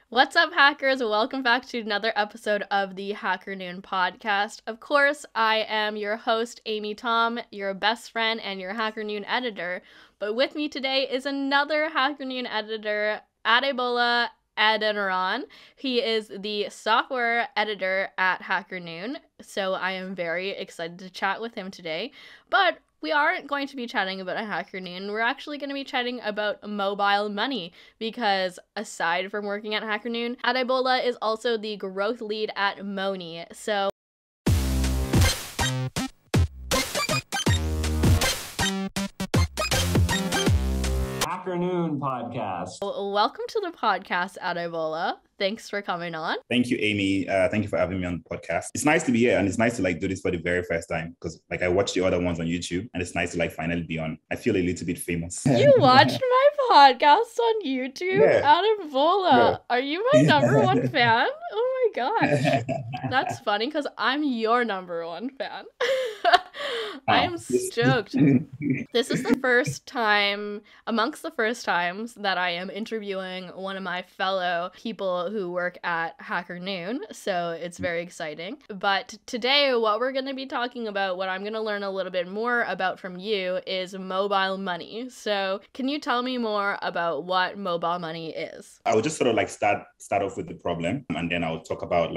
What's up, hackers? Welcome back to another episode of the HackerNoon Podcast. Of course, I am your host, Amy Tom, your best friend and your HackerNoon editor. But with me today is another HackerNoon editor, Adebola Adeniran. He is the software editor at HackerNoon, so I am very excited to chat with him today. But we aren't going to be chatting about a HackerNoon. We're actually going to be chatting about mobile money because aside from working at HackerNoon, Adebola is also the growth lead at Moni. So HackerNoon Podcast. welcome to the podcast, Adebola. Thanks for coming on. Thank you, Amy. Thank you for having me on the podcast. It's nice to be here, and it's nice to do this for the very first time because I watched the other ones on YouTube, and it's nice to finally be on. I feel a little bit famous. You watched my podcast on YouTube, Yeah. Adebola. Yeah. Are you my number one fan? Oh my gosh, that's funny because I'm your number one fan. I am stoked. This is the first time, amongst the first times, that I am interviewing one of my fellow people who work at HackerNoon, so it's very exciting. But today, what we're going to be talking about, what I'm going to learn a little bit more about from you, is mobile money. So can you tell me more about what mobile money is? I would just sort of start off with the problem, and then I'll talk about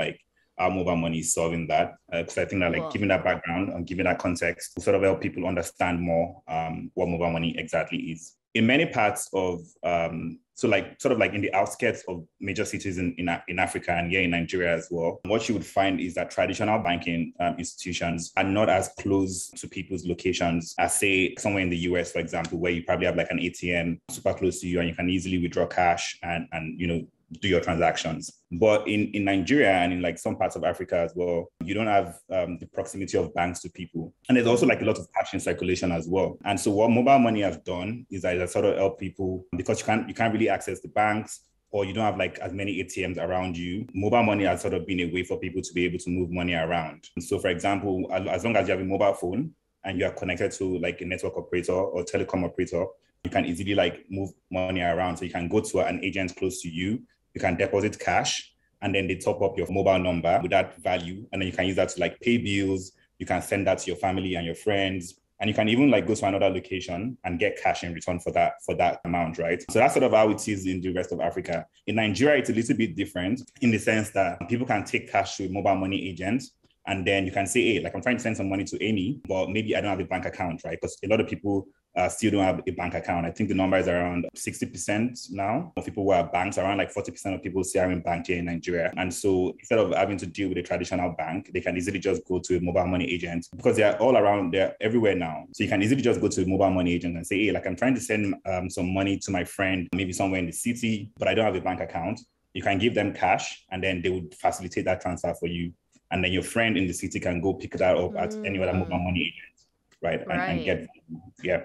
how mobile money is solving that. Because I think that Cool. giving that background and giving that context will sort of help people understand more what mobile money exactly is. In many parts of, in the outskirts of major cities in Africa and here in Nigeria as well, what you would find is that traditional banking institutions are not as close to people's locations as, say, somewhere in the US, for example, where you probably have an ATM super close to you and you can easily withdraw cash and do your transactions. But in Nigeria and in some parts of Africa as well, you don't have the proximity of banks to people. And there's also a lot of cash in circulation as well. And so what mobile money has done is that it sort of help people because you can't really access the banks or you don't have as many ATMs around you. Mobile money has sort of been a way for people to be able to move money around. And so for example, as long as you have a mobile phone and you are connected to a network operator or telecom operator, you can easily move money around. So you can go to an agent close to you. You can deposit cash and then they top up your mobile number with that value. And then you can use that to pay bills. You can send that to your family and your friends. And you can even go to another location and get cash in return for that amount, right? So that's sort of how it is in the rest of Africa. In Nigeria, it's a little bit different in the sense that people can take cash to a mobile money agent. And then you can say, hey, I'm trying to send some money to Amy, but maybe I don't have a bank account, right? Because a lot of people still don't have a bank account. I think the number is around 60% now of people who are banks, around 40% of people still are in bank here in Nigeria. And so instead of having to deal with a traditional bank, they can easily just go to a mobile money agent because they're all around, they're everywhere now. So you can easily just go to a mobile money agent and say, hey, I'm trying to send some money to my friend, maybe somewhere in the city, but I don't have a bank account. You can give them cash and then they would facilitate that transfer for you. And then your friend in the city can go pick that up at any other mobile money agent, right? And get, yeah.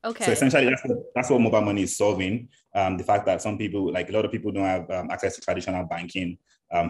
Okay. So essentially, that's what mobile money is solving. The fact that some people, a lot of people don't have access to traditional banking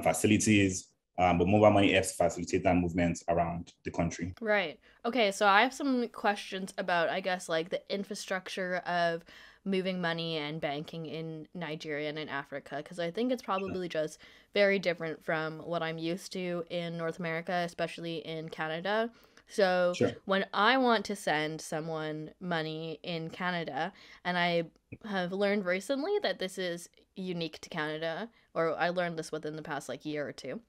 facilities, but mobile money helps facilitate that movement around the country. Right. Okay, so I have some questions about, I guess, the infrastructure of moving money and banking in Nigeria and in Africa, because I think it's probably just very different from what I'm used to in North America, especially in Canada. So when I want to send someone money in Canada, and I have learned recently that this is unique to Canada, or I learned this within the past year or two.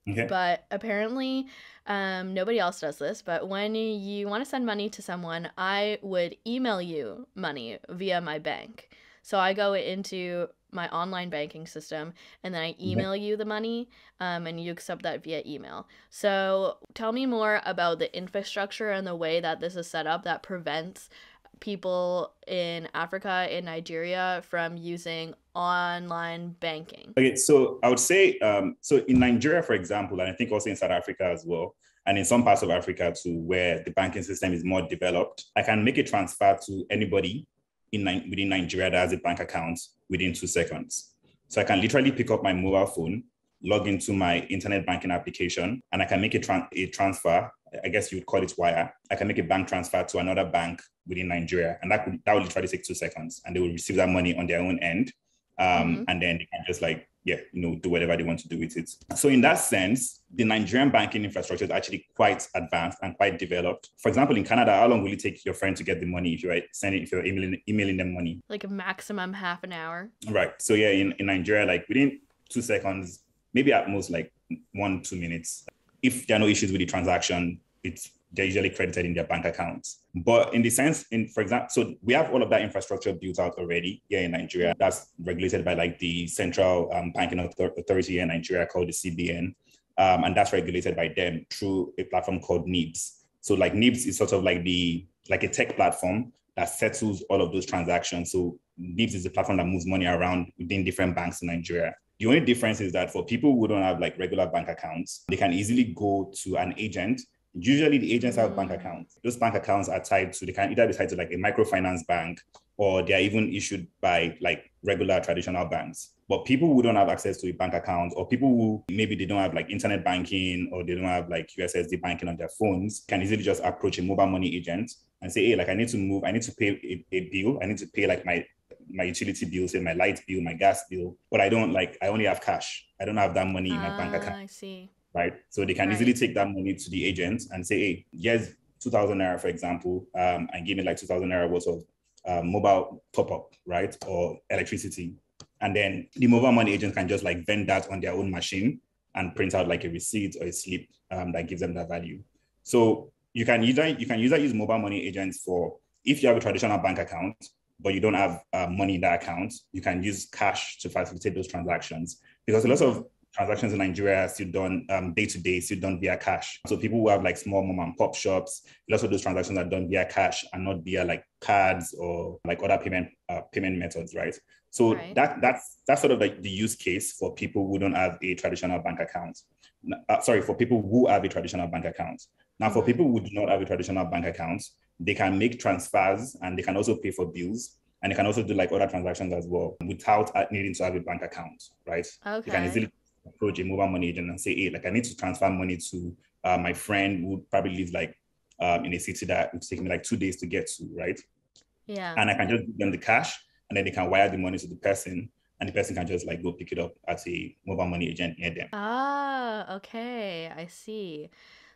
Okay. But apparently nobody else does this. But when you want to send money to someone, I would email you money via my bank. So I go into my online banking system and then I email you the money and you accept that via email. So tell me more about the infrastructure and the way that this is set up that prevents people in Africa, in Nigeria, from using online banking. Okay, so I would say, so in Nigeria, for example, and I think also in South Africa as well, and in some parts of Africa too, where the banking system is more developed, I can make a transfer to anybody within Nigeria that has a bank account within 2 seconds. So I can literally pick up my mobile phone, log into my internet banking application, and I can make a transfer. I guess you would call it wire. I can make a bank transfer to another bank within Nigeria, and that will literally take 2 seconds, and they will receive that money on their own end. And then they can just do whatever they want to do with it. So in that sense, the Nigerian banking infrastructure is actually quite advanced and quite developed. For example, in Canada, how long will it take your friend to get the money if you're emailing them money? Like a maximum half an hour. Right. So yeah, in Nigeria, like within 2 seconds, maybe at most like 1-2 minutes. If there are no issues with the transaction, they're usually credited in their bank accounts. But in the sense, for example, so we have all of that infrastructure built out already here in Nigeria. That's regulated by like the Central Banking Authority in Nigeria called the CBN. And that's regulated by them through a platform called NIBS. So like NIBS is sort of like a tech platform that settles all of those transactions. So NIBS is a platform that moves money around within different banks in Nigeria. The only difference is that for people who don't have like regular bank accounts, they can easily go to an agent. Usually the agents have bank accounts. Those bank accounts are they can either be tied to like a microfinance bank, or they are even issued by like regular traditional banks. But people who don't have access to a bank account, or people who maybe they don't have like internet banking, or they don't have like USSD banking on their phones, can easily just approach a mobile money agent and say, hey, like I need to pay a bill. I need to pay like my utility bill, say my light bill, my gas bill, but I only have cash. I don't have that money in my bank account. I see. Right. So they can easily take that money to the agent and say, hey, here's 2,000 naira, for example, and give me like 2,000 naira worth of mobile top up, right? Or electricity. And then the mobile money agent can just like vend that on their own machine and print out like a receipt or a slip that gives them that value. So you can either use mobile money agents for, if you have a traditional bank account, but you don't have money in that account, you can use cash to facilitate those transactions, because a lot of transactions in Nigeria are still done day to day, still done via cash. So people who have like small mom and pop shops, lots of those transactions are done via cash and not via like cards or like other payment methods, right? So that's sort of like the use case for people who don't have a traditional bank account. For people who have a traditional bank account. Now, for people who do not have a traditional bank account, they can make transfers and they can also pay for bills. And they can also do like other transactions as well without needing to have a bank account, right? Okay. They can easily approach a mobile money agent and say, hey, like I need to transfer money to my friend who probably lives like in a city that would take me like 2 days to get to, right? Yeah. And I can just give them the cash and then they can wire the money to the person and the person can just like go pick it up at a mobile money agent near them. Ah, okay. I see.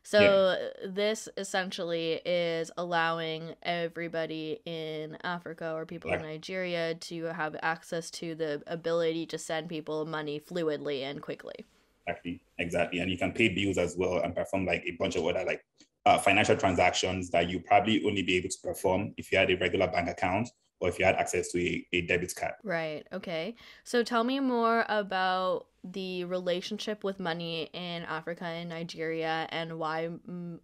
So this essentially is allowing everybody in Africa or people in Nigeria to have access to the ability to send people money fluidly and quickly. Exactly. And you can pay bills as well and perform like a bunch of other like financial transactions that you probably only be able to perform if you had a regular bank account or if you had access to a debit card. Right. Okay. So tell me more about the relationship with money in Africa and Nigeria and why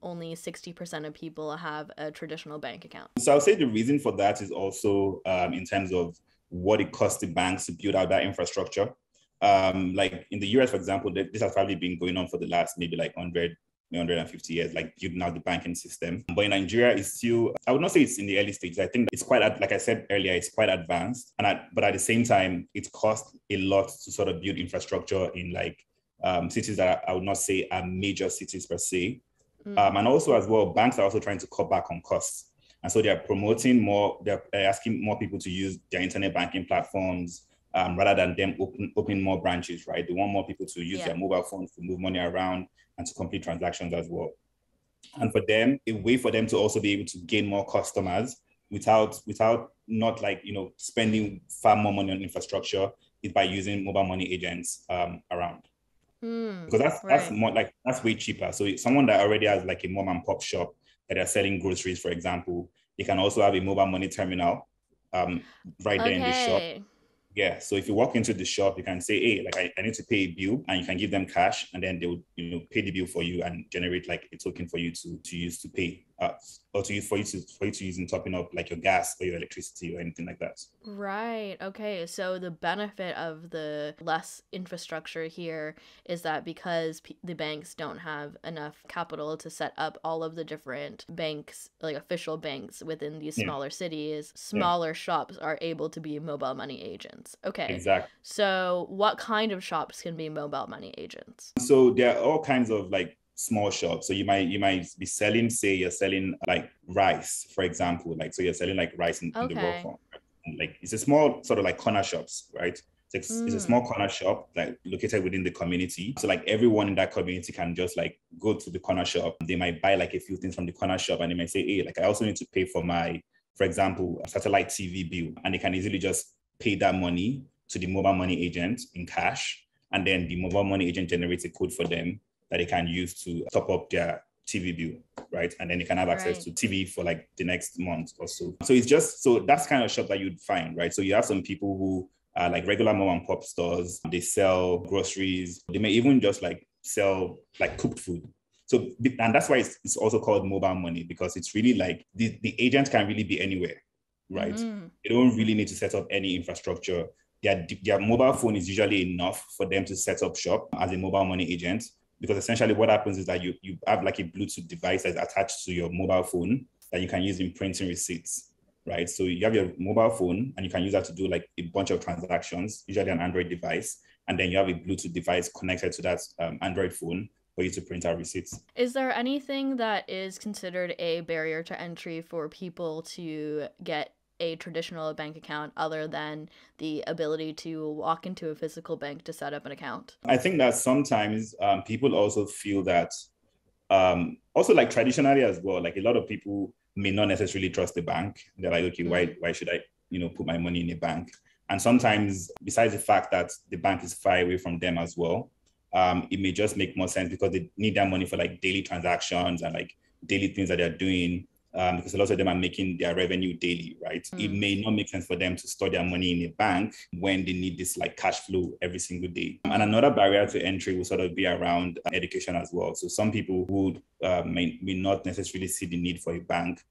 only 60% of people have a traditional bank account. So I'll say the reason for that is also in terms of what it costs the banks to build out that infrastructure. Like in the US, for example, this has probably been going on for the last maybe like 150 years, like building out the banking system. But in Nigeria, it's still, I would not say it's in the early stages. I think it's quite, like I said earlier, it's quite advanced. But at the same time, it costs a lot to sort of build infrastructure in like cities that I would not say are major cities per se. And also as well, banks are also trying to cut back on costs. And so they're promoting more, they're asking more people to use their internet banking platforms rather than them open more branches, right? They want more people to use their mobile phones to move money around and to complete transactions as well. And for them, a way for them to also be able to gain more customers without not like, spending far more money on infrastructure is by using mobile money agents around. Because that's more like, that's way cheaper. So someone that already has like a mom and pop shop that are selling groceries, for example, they can also have a mobile money terminal right there in the shop. Yeah, so if you walk into the shop, you can say, hey, like I need to pay a bill, and you can give them cash, and then they would, pay the bill for you and generate like a token for you to use to pay, or to use for you to use in topping up like your gas or your electricity or anything like that. Right. Okay. So the benefit of the less infrastructure here is that because the banks don't have enough capital to set up all of the different banks, like official banks within these smaller cities, smaller shops are able to be mobile money agents. Okay. Exactly. So what kind of shops can be mobile money agents? So there are all kinds of like small shops. So you might be selling, say you're selling like rice, for example, like, so you're selling like rice in the raw form. Like it's a small sort of like corner shops, right? It's a small corner shop like located within the community. So like everyone in that community can just like go to the corner shop. They might buy like a few things from the corner shop and they might say, hey, like I also need to pay for my, for example, satellite TV bill. And they can easily just pay that money to the mobile money agent in cash. And then the mobile money agent generates a code for them that they can use to top up their TV bill, right? And then they can have access to TV for like the next month or so. So it's just, so that's kind of shop that you'd find, right? So you have some people who are like regular mom and pop stores. They sell groceries. They may even just like sell like cooked food. So, and that's why it's also called mobile money, because it's really like the agent can really be anywhere, right? They don't really need to set up any infrastructure. Their mobile phone is usually enough for them to set up shop as a mobile money agent. Because essentially what happens is that you have like a Bluetooth device that's attached to your mobile phone that you can use in printing receipts, right? So you have your mobile phone and you can use that to do like a bunch of transactions, usually an Android device. And then you have a Bluetooth device connected to that Android phone for you to print out receipts. Is there anything that is considered a barrier to entry for people to get a traditional bank account other than the ability to walk into a physical bank to set up an account? I think that sometimes people also feel that, also like traditionally as well, like a lot of people may not necessarily trust the bank. They're like, okay, why should I, put my money in a bank? And sometimes, besides the fact that the bank is far away from them as well, it may just make more sense because they need that money for like daily transactions and like daily things that they're doing. Because a lot of them are making their revenue daily, right? It may not make sense for them to store their money in a bank when they need this like cash flow every single day. And another barrier to entry will sort of be around education as well. So some people who may not necessarily see the need for a bank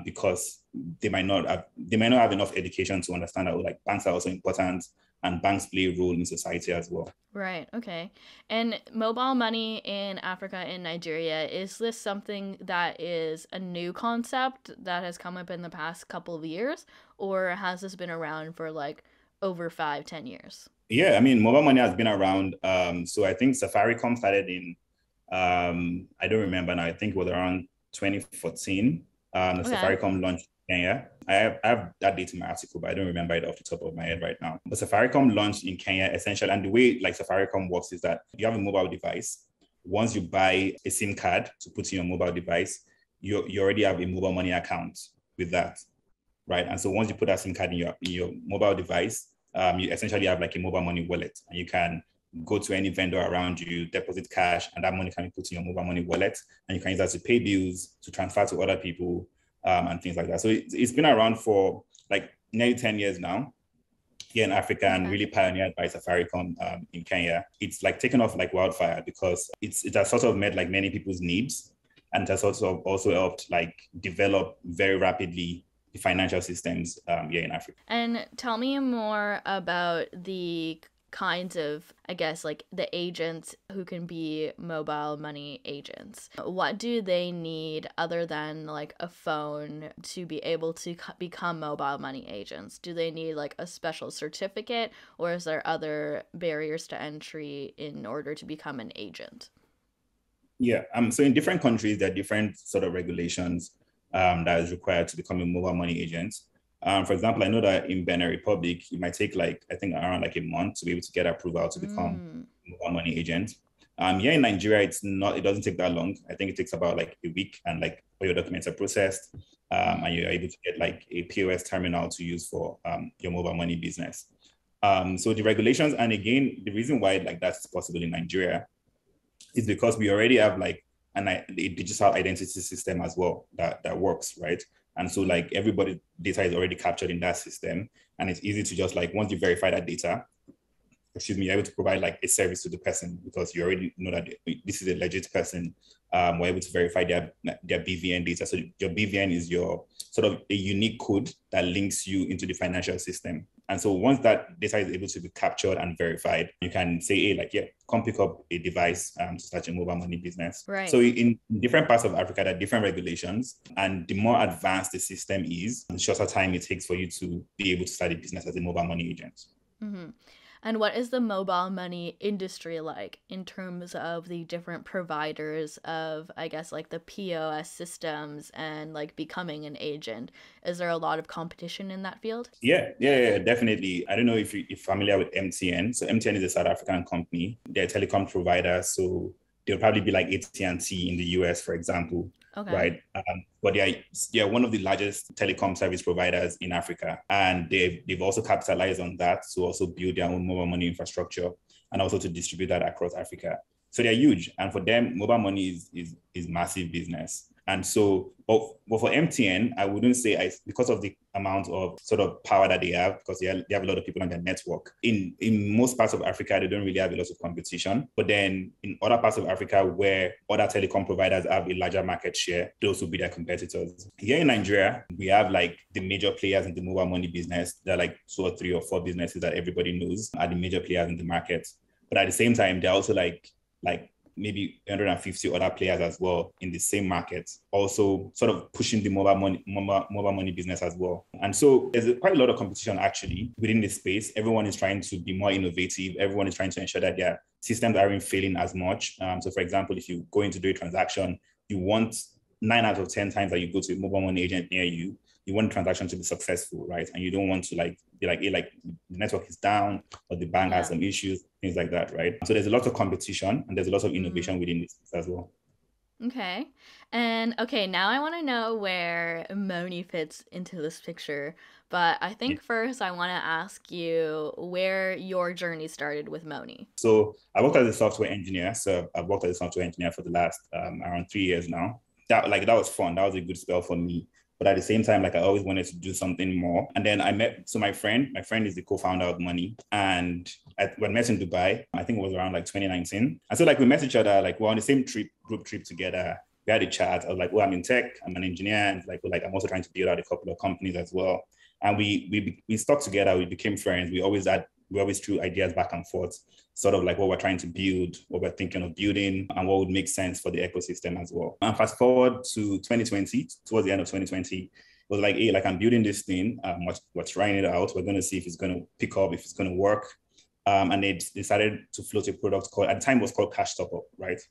because they might not have enough education to understand that like banks are also important and banks play a role in society as well. Right. Okay. And mobile money in Africa and Nigeria, is this something that is a new concept that has come up in the past couple of years, or has this been around for like over 5-10 years? Yeah, I mean, mobile money has been around. So I think Safaricom started in, I don't remember now, I think it was around 2014. Safaricom launched in Kenya. I have that date in my article, but I don't remember it off the top of my head right now. But Safaricom launched in Kenya essentially, and the way like Safaricom works is that you have a mobile device. Once you buy a SIM card to put in your mobile device, you already have a mobile money account with that, right? And so once you put that SIM card in your mobile device, you essentially have like a mobile money wallet, and you can go to any vendor around you, deposit cash, and that money can be put in your mobile money wallet, and you can use that to pay bills, to transfer to other people, and things like that. So it's been around for like nearly 10 years now here in Africa, and really pioneered by Safaricom in Kenya. It's like taken off like wildfire because it has sort of met like many people's needs, and it has also helped like develop very rapidly the financial systems here in Africa. And tell me more about the kinds of, I guess, like the agents who can be mobile money agents. What do they need other than like a phone to be able to become mobile money agents? Do they need like a special certificate, or is there other barriers to entry in order to become an agent? Yeah, so in different countries, there are different sort of regulations that is required to become a mobile money agent. For example, I know that in Benin Republic, it might take like, I think around like a month to be able to get approval to become a mobile money agent. Here in Nigeria, it doesn't take that long. I think it takes about like a week, and like all your documents are processed, and you're able to get like a POS terminal to use for your mobile money business. So the regulations, and again, the reason why like that's possible in Nigeria is because we already have like a digital identity system as well that works, right? And so like everybody's data is already captured in that system, and it's easy to just like, once you verify that data, you're able to provide like a service to the person because you already know that this is a legit person. We're able to verify their BVN data. So your BVN is your sort of a unique code that links you into the financial system. And so once that data is able to be captured and verified, you can say, hey, like, yeah, come pick up a device to start your mobile money business. Right. So in different parts of Africa, there are different regulations. And the more advanced the system is, the shorter time it takes for you to be able to start a business as a mobile money agent. Mm-hmm. And what is the mobile money industry like in terms of the different providers of, I guess, like the POS systems and like becoming an agent? Is there a lot of competition in that field? Yeah, definitely. I don't know if you're familiar with MTN. So MTN is a South African company. They're a telecom provider. So they'll probably be like AT&T in the US, for example, Okay. right? But they're one of the largest telecom service providers in Africa. And they've also capitalized on that to also build their own mobile money infrastructure and also to distribute that across Africa. So they're huge. And for them, mobile money is massive business. And so, but for MTN, I wouldn't say because of the amount of sort of power that they have, because they have a lot of people on their network. In most parts of Africa, they don't really have a lot of competition. But then in other parts of Africa where other telecom providers have a larger market share, those will be their competitors. Here in Nigeria, we have like the major players in the mobile money business. There are like 2 or 3 or 4 businesses that everybody knows are the major players in the market. But at the same time, they're also like maybe 150 other players as well in the same market, also sort of pushing the mobile money business as well. And so there's quite a lot of competition actually within this space. Everyone is trying to be more innovative. Everyone is trying to ensure that their systems aren't failing as much. So for example, if you go in to do a transaction, you want 9 out of 10 times that you go to a mobile money agent near you, you want the transaction to be successful, right? And you don't want to be like the network is down or the bank has some issues, things like that, right? So there's a lot of competition and there's a lot of innovation within this as well. Okay. And okay, now I want to know where Moni fits into this picture. But I think first I want to ask you where your journey started with Moni. So I worked as a software engineer. So I've worked as a software engineer for the last around 3 years now. That was fun. That was a good spell for me. But at the same time, like I always wanted to do something more. And then my friend is the co-founder of Money. And we met in Dubai. I think it was around like 2019. And so like we met each other, like we're on the same group trip together. We had a chat. I was like, oh, I'm in tech. I'm an engineer. And like I'm also trying to build out a couple of companies as well. And we stuck together. We became friends. We always threw ideas back and forth, sort of like what we're trying to build, what we're thinking of building, and what would make sense for the ecosystem as well. And fast forward to 2020, towards the end of 2020, it was like, hey, like I'm building this thing, we're trying it out. We're going to see if it's going to pick up, if it's going to work. And they decided to float a product at the time it was called Cash Top Up, right?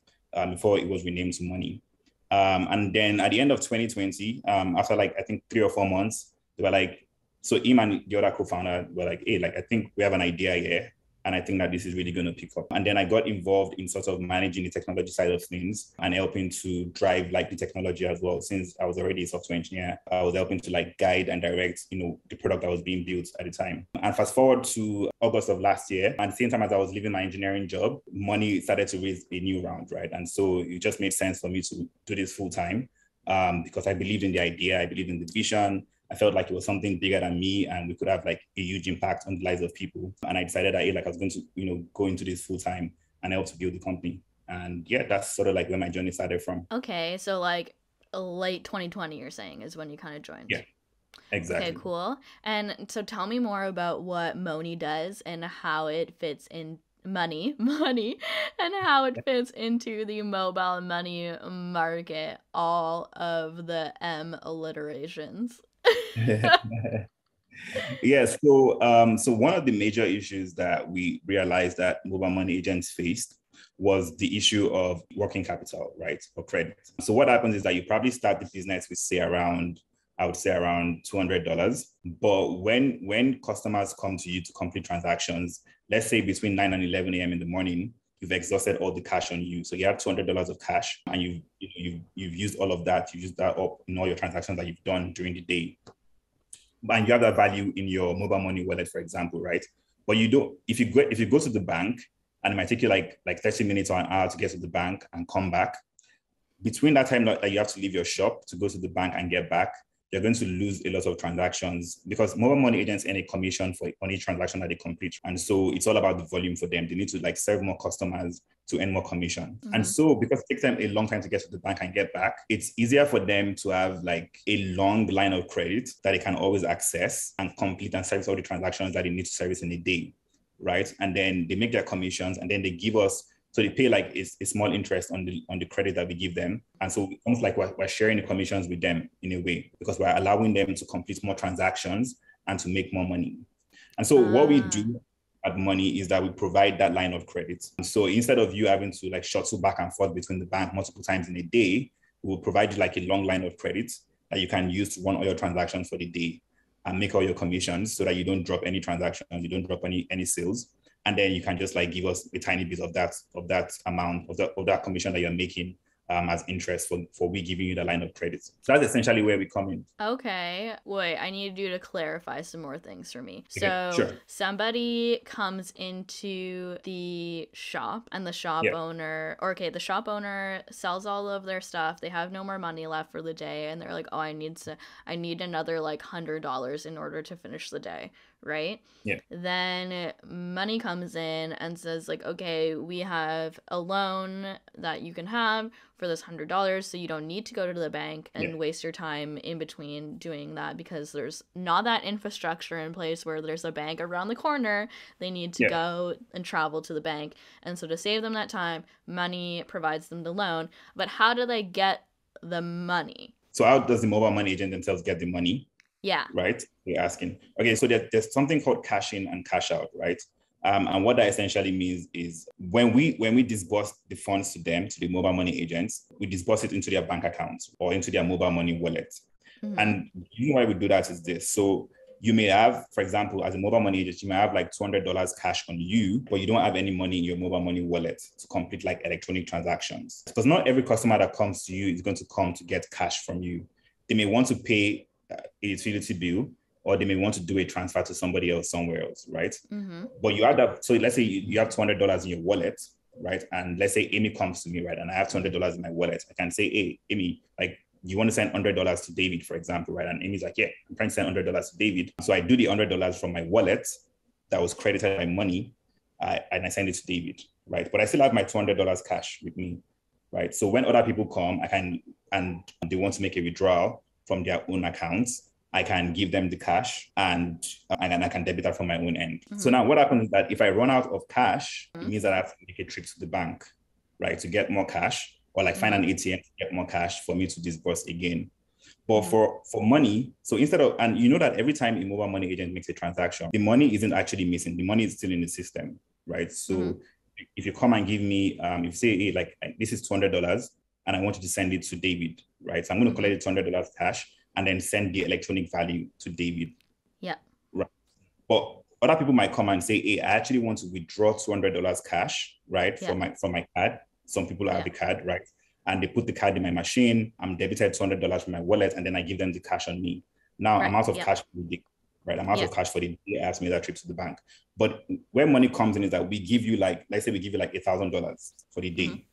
Before it was renamed to Money. And then at the end of 2020, after like, I think 3 or 4 months, they were like, so him and the other co-founder were like, hey, like I think we have an idea here. And I think that this is really going to pick up. And then I got involved in sort of managing the technology side of things and helping to drive like the technology as well. Since I was already a software engineer, I was helping to like guide and direct, the product that was being built at the time. And fast forward to August of last year, at the same time as I was leaving my engineering job, Money started to raise a new round, right? And so it just made sense for me to do this full time because I believed in the idea, I believed in the vision. I felt like it was something bigger than me and we could have like a huge impact on the lives of people. And I decided that I was going to, go into this full time and help to build the company. And yeah, that's sort of like where my journey started from. Okay, so like late 2020 you're saying is when you kind of joined. Yeah, exactly. Okay, cool. And so tell me more about what Moni does and how it fits in money, and how it fits into the mobile money market, all of the M alliterations. Yes. So one of the major issues that we realized that mobile money agents faced was the issue of working capital, right, or credit. So what happens is that you probably start the business with I would say around $200. But when customers come to you to complete transactions, let's say between 9 and 11 a.m. in the morning, you've exhausted all the cash on you. So you have $200 of cash and you've used all of that. You used that up in all your transactions that you've done during the day. And you have that value in your mobile money wallet, for example, right? But you don't, if you go to the bank and it might take you like 30 minutes or an hour to get to the bank and come back, between that time that you have to leave your shop to go to the bank and get back, you're going to lose a lot of transactions because mobile money agents earn a commission for any transaction that they complete. And so it's all about the volume for them. They need to serve more customers to earn more commission. Mm-hmm. And so because it takes them a long time to get to the bank and get back, it's easier for them to have a long line of credit that they can always access and complete and service all the transactions that they need to service in a day, right? And then they make their commissions and then they give us, so they pay a small interest on the credit that we give them. And so it's almost like we're sharing the commissions with them in a way because we're allowing them to complete more transactions and to make more money. And so what we do at Money is that we provide that line of credit. So instead of you having to like shuttle back and forth between the bank multiple times in a day, we will provide you like a long line of credit that you can use to run all your transactions for the day and make all your commissions so that you don't drop any transactions, you don't drop any sales. And then you can just like give us a tiny bit of that amount of that commission that you're making as interest for we giving you the line of credit. So that's essentially where we come in. Okay. Wait, I need you to clarify some more things for me. Okay, So sure. somebody comes into the shop and the shop owner, the shop owner sells all of their stuff. They have no more money left for the day. And they're like, oh, I need another like $100 in order to finish the day. Right? Yeah. Then Money comes in and says like, okay, we have a loan that you can have for this $100, so you don't need to go to the bank and waste your time in between doing that because there's not that infrastructure in place where there's a bank around the corner. They need to go and travel to the bank. And so to save them that time, Money provides them the loan. But how do they get the money? So how does the mobile money agent themselves get the money? Yeah. Right? You're asking. Okay, so there's something called cash in and cash out, right? And what that essentially means is when we disburse the funds to them, to the mobile money agents, we disburse it into their bank accounts or into their mobile money wallet. Mm-hmm. And the reason why we do that is this. So you may have, for example, as a mobile money agent, you may have like $200 cash on you, but you don't have any money in your mobile money wallet to complete like electronic transactions. Because not every customer that comes to you is going to come to get cash from you. They may want to pay a utility bill, or they may want to do a transfer to somebody else somewhere else, right? Mm-hmm. But you have that. So let's say you have $200 in your wallet, right? And let's say Amy comes to me, right? And I have $200 in my wallet. I can say, hey, Amy, like, you want to send $100 to David, for example, right? And Amy's like, yeah, I'm trying to send $100 to David. So I do the $100 from my wallet that was credited by Money, and I send it to David, right? But I still have my $200 cash with me, right? So when other people come, and they want to make a withdrawal from their own accounts, I can give them the cash and I can debit that from my own end. Mm-hmm. So now what happens is that if I run out of cash, it means that I have to make a trip to the bank, right, to get more cash, or like find an ATM to get more cash for me to disburse again. But for Money, so instead of, and you know that every time a mobile money agent makes a transaction, the money isn't actually missing. The money is still in the system, right? So if you come and give me, if you say, hey, like this is $200 and I want you to send it to David, right? So I'm going to collect the $200 cash and then send the electronic value to David. Yeah. Right. But other people might come and say, hey, I actually want to withdraw $200 cash, right? From my card. Some people have the card, right? And they put the card in my machine. I'm debited $200 from my wallet, and then I give them the cash on me. Now I'm out of cash for the day, right? I'm out of cash for the day. I have to make that trip to the bank. But where Money comes in is that we give you like, let's say we give you like $1,000 for the day,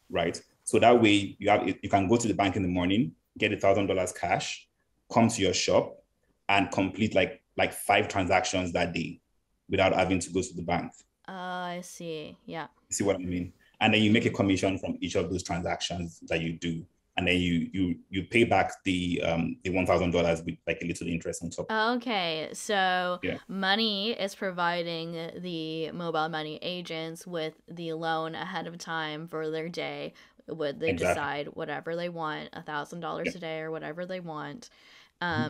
right? So that way you can go to the bank in the morning, get $1,000 cash, come to your shop, and complete like 5 transactions that day without having to go to the bank. I see. Yeah. You see what I mean? And then you make a commission from each of those transactions that you do. And then you pay back the $1,000 with like a little interest on top. Okay, so Money is providing the mobile money agents with the loan ahead of time for their day. Would they decide whatever they want, $1,000 a day or whatever they want,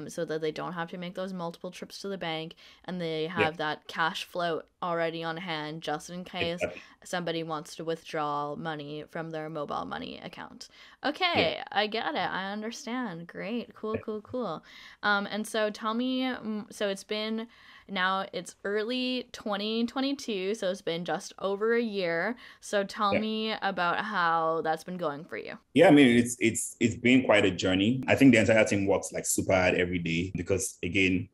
so that they don't have to make those multiple trips to the bank, and they have that cash float already on hand just in case somebody wants to withdraw money from their mobile money account. Okay, I get it. I understand. Great. Cool. And so tell me, so it's early 2022, so it's been just over a year. So tell me about how that's been going for you. Yeah, I mean, it's been quite a journey. I think the entire team works like super hard every day because, again,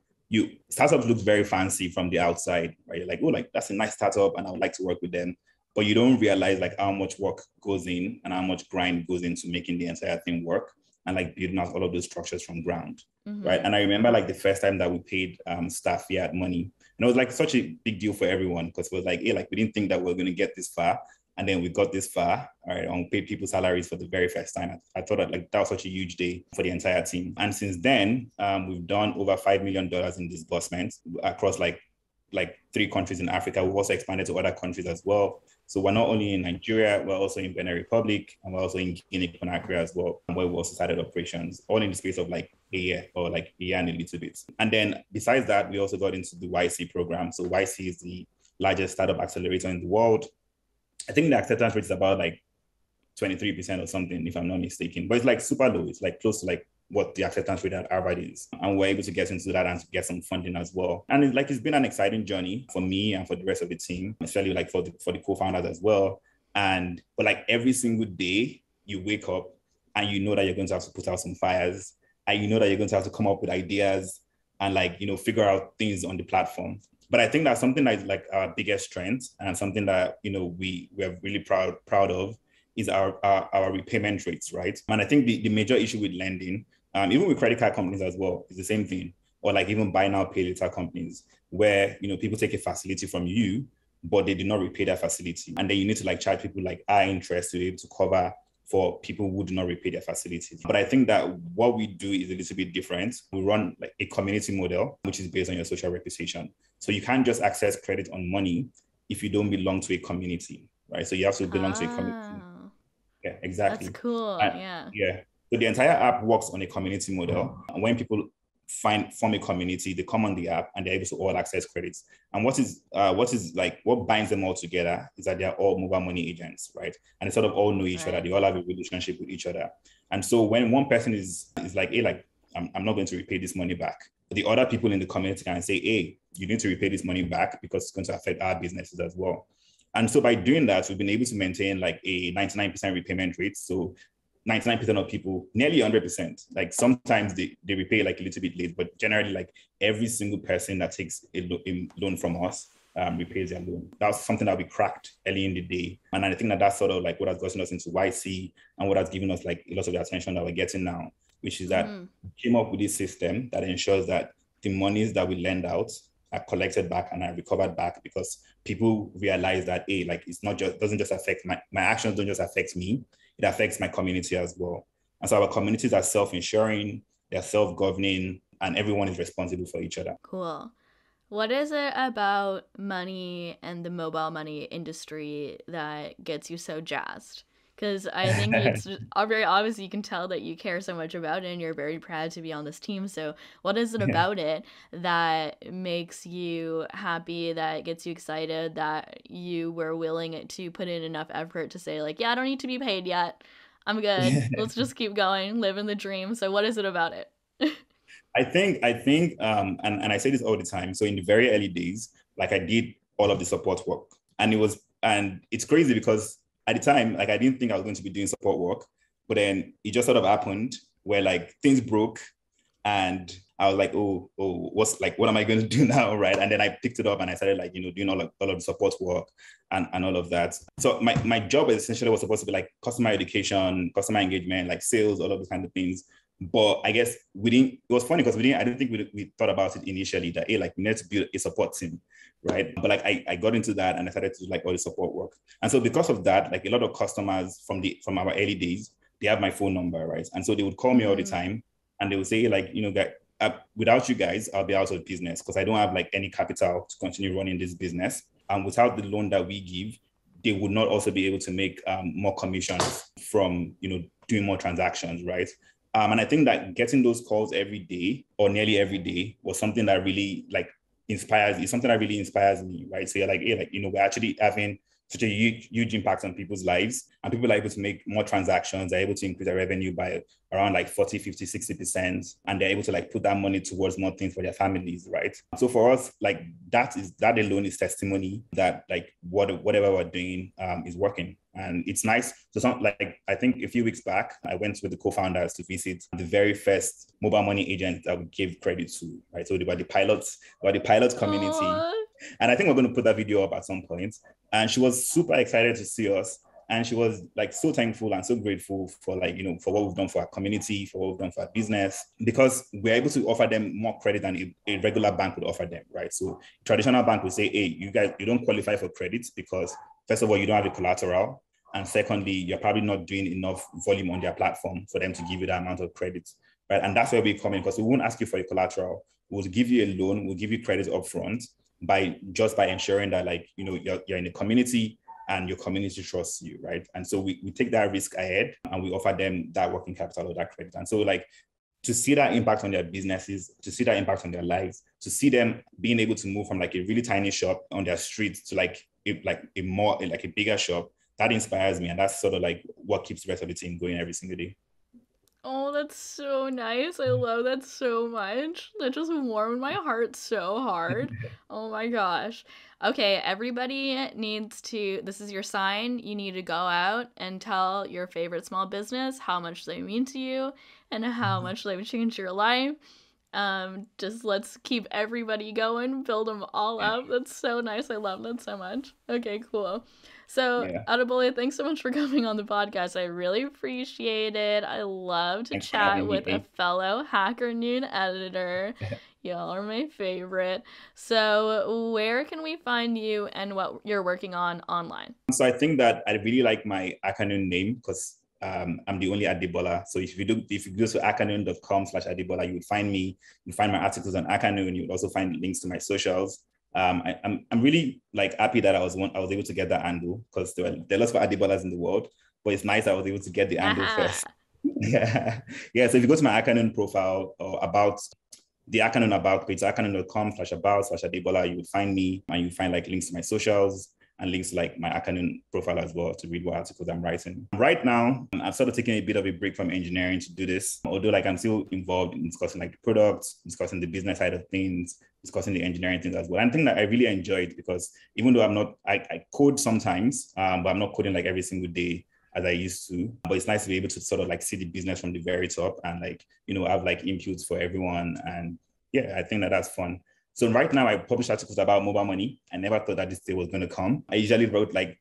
startups look very fancy from the outside, right? You're like, oh, like that's a nice startup and I would like to work with them. But you don't realize like how much work goes in and how much grind goes into making the entire thing work and like building out all of those structures from ground, right? And I remember like the first time that we paid staff here at Money, and it was like such a big deal for everyone because it was like, hey, like we didn't think that we were going to get this far. And then we got this far, all right, on paid people's salaries for the very first time. I thought that was such a huge day for the entire team. And since then, we've done over $5 million in disbursements across like 3 countries in Africa. We've also expanded to other countries as well. So we're not only in Nigeria, we're also in Benin Republic, and we're also in Guinea-Conakry as well, where we also started operations, all in the space of like a year or like a year and a little bit. And then besides that, we also got into the YC program. So YC is the largest startup accelerator in the world. I think the acceptance rate is about like 23% or something, if I'm not mistaken. But it's like super low. It's like close to like what the acceptance rate at Harvard is. And we're able to get into that and to get some funding as well. And it's been an exciting journey for me and for the rest of the team, especially like for the co-founders as well. But like every single day you wake up and you know that you're going to have to put out some fires, and you know that you're going to have to come up with ideas and like, figure out things on the platform. But I think that's something that's like our biggest strength, and something that, we're really proud of, is our repayment rates, right? And I think the major issue with lending, even with credit card companies as well, is the same thing. Or like even buy now, pay later companies, where, people take a facility from you, but they do not repay that facility. And then you need to like charge people like high interest to be able to cover for people who do not repay their facilities. But I think that what we do is a little bit different. We run like a community model, which is based on your social reputation. So you can't just access credit on money if you don't belong to a community, right? So you have to belong to a community. Yeah, exactly. That's cool. Yeah. Yeah. So the entire app works on a community model. And when people form a community, they come on the app and they're able to all access credits. And what binds them all together is that they're all mobile money agents, right? And they sort of all know each other. They all have a relationship with each other. And so when one person is like, hey, like, I'm not going to repay this money back, the other people in the community can say, hey, you need to repay this money back because it's going to affect our businesses as well. And so by doing that, we've been able to maintain like a 99% repayment rate. So 99% of people, nearly 100%. Like sometimes they repay like a little bit late, but generally like every single person that takes a loan from us repays their loan. That's something that we cracked early in the day. And I think that that's sort of like what has gotten us into YC and what has given us like a lot of the attention that we're getting now, which is that we came up with this system that ensures that the monies that we lend out are collected back and are recovered back, because people realize that, hey, like it's not just, doesn't just affect my actions, don't just affect me, it affects my community as well. And so our communities are self-insuring, they're self-governing, and everyone is responsible for each other. Cool. What is it about money and the mobile money industry that gets you so jazzed? Because I think it's very obvious, you can tell that you care so much about it and you're very proud to be on this team. So what is it about it that makes you happy, that gets you excited, that you were willing to put in enough effort to say like, yeah, I don't need to be paid yet, I'm good, let's just keep going, living the dream? So what is it about it? I think, and I say this all the time. So in the very early days, like I did all of the support work, and it's crazy because at the time, like I didn't think I was going to be doing support work, but then it just sort of happened where like things broke, and I was like, what am I going to do now, right? And then I picked it up and I started like, doing all of the support work and all of that. So my job essentially was supposed to be like customer education, customer engagement, like sales, all of those kind of things. But I guess it was funny because I didn't think we thought about it initially that, hey, like we need to build a support team, right? But like I got into that and I started to do like all the support work. And so because of that, like a lot of customers from our early days, they have my phone number, right? And so they would call me all the time and they would say like, without you guys, I'll be out of business because I don't have like any capital to continue running this business. And without the loan that we give, they would not also be able to make more commissions from, doing more transactions, right? And I think that getting those calls every day or nearly every day was something that really like inspires me, right? So you're like, hey, like, we're actually having such a huge impact on people's lives, and people are able to make more transactions. They're able to increase their revenue by around like 40, 50, 60%. And they're able to like put that money towards more things for their families, right? So for us, like that alone is testimony that like whatever we're doing is working. And it's nice. So I think a few weeks back, I went with the co-founders to visit the very first mobile money agent that we gave credit to, right? So they were the pilots, community. Aww. And I think we're going to put that video up at some point. And she was super excited to see us. And she was like so thankful and so grateful for like, for what we've done for our community, for what we've done for our business, because we're able to offer them more credit than a regular bank would offer them, right? So traditional bank would say, hey, you guys, you don't qualify for credit because first of all, you don't have a collateral. And secondly, you're probably not doing enough volume on their platform for them to give you that amount of credit, right? And that's where we come in, because we won't ask you for a collateral. We'll give you a loan. We'll give you credit upfront by ensuring that like, you're in a community and your community trusts you, right? And so we take that risk ahead and we offer them that working capital or that credit. And so like, to see that impact on their businesses, to see that impact on their lives, to see them being able to move from like a really tiny shop on their street to like a bigger shop, that inspires me. And that's sort of like what keeps the rest of the team going every single day. Oh, that's so nice. I love that so much. That just warmed my heart so hard. Oh my gosh. Okay, everybody needs to, this is your sign. You need to go out and tell your favorite small business how much they mean to you and how much they've changed your life. Just let's keep everybody going, build them all up. That's so nice. I love that so much. Okay, cool. So, Adebola, thanks so much for coming on the podcast. I really appreciate it. I love to chat with a fellow HackerNoon editor. Y'all are my favorite. So, where can we find you and what you're working on online? So, I think that I really like my HackerNoon name because I'm the only Adebola. So if you go to HackerNoon.com/Adebola, you would find me. You find my articles on HackerNoon. You would also find links to my socials. I'm really like happy that I was able to get that handle because there are lots of Adebolas in the world, but it's nice I was able to get the handle first. Yeah. So if you go to my HackerNoon profile or about the HackerNoon about page, HackerNoon.com/about/Adebola, you would find me and you find like links to my socials and links to like my HackerNoon profile as well to read what articles I'm writing. Right now, I'm sort of taking a bit of a break from engineering to do this, although like I'm still involved in discussing like the products, discussing the business side of things, discussing the engineering things as well. And I think that I really enjoy it because even though I code sometimes, but I'm not coding like every single day as I used to. But it's nice to be able to sort of like see the business from the very top and like, have like inputs for everyone. And yeah, I think that that's fun. So right now I publish articles about mobile money. I never thought that this day was going to come. I usually wrote like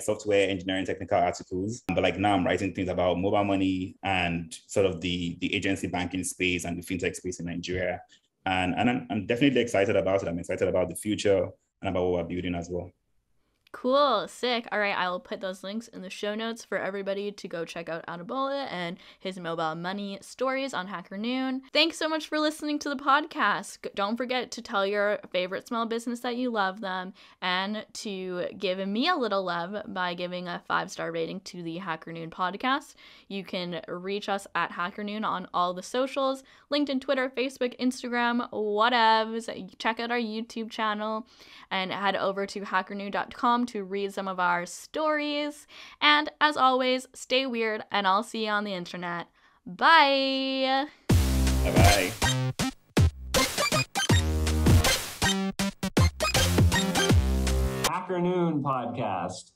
software engineering technical articles, but like now I'm writing things about mobile money and sort of the agency banking space and the fintech space in Nigeria. And I'm definitely excited about it. I'm excited about the future and about what we're building as well. Cool, sick. All right, I will put those links in the show notes for everybody to go check out Adebola and his mobile money stories on HackerNoon. Thanks so much for listening to the podcast. Don't forget to tell your favorite small business that you love them and to give me a little love by giving a 5-star rating to the HackerNoon podcast. You can reach us at HackerNoon on all the socials, LinkedIn, Twitter, Facebook, Instagram, whatevs. Check out our YouTube channel and head over to hackernoon.com to read some of our stories. And as always, stay weird, and I'll see you on the internet. Bye! Bye-bye. HackerNoon Podcast.